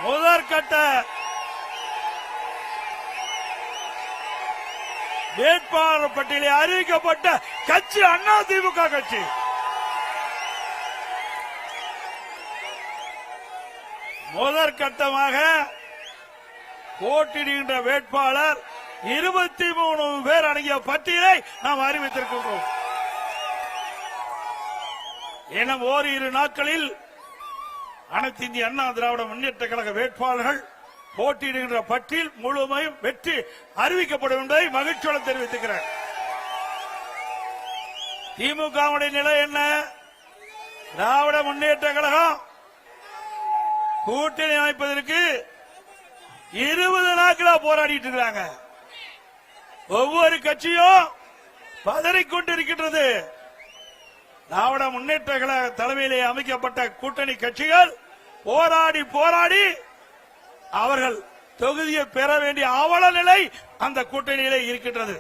முதற்கட்ட வேட்பாளர் பட்டியலில் அறிவிக்கப்பட்ட கட்சி அதிமுக கட்சி. முதற்கட்டமாக போட்டியிடுகின்ற வேட்பாளர் 23 பேர் அடங்கிய பட்டியலை நாம் அறிவித்திருக்கின்றோம். இன்னும் ஓரிரு நாட்களில் அனைத்து இந்திய அண்ணா திராவிட முன்னேற்ற கழக வேட்பாளர்கள் போட்டியிடுகின்ற பட்டியல் முழுமையும் வெற்றி அறிவிக்கப்படும் என்பதை மகிழ்ச்சியோடு தெரிவித்துக்கிறேன். திமுகவுடைய நிலை என்ன? திராவிட முன்னேற்ற கழகம் கூட்டணி அமைப்பதற்கு 20 நாட்களா போராடிட்டு இருக்காங்க. ஒவ்வொரு கட்சியும் பதறிக்கொண்டிருக்கின்றது. திராவிட முன்னேற்ற கழக தலைமையிலே அமைக்கப்பட்ட கூட்டணி கட்சிகள் போராடி போராடி அவர்கள் தொகுதியை பெற வேண்டிய அவல நிலை அந்த கூட்டணியிலே இருக்கின்றது.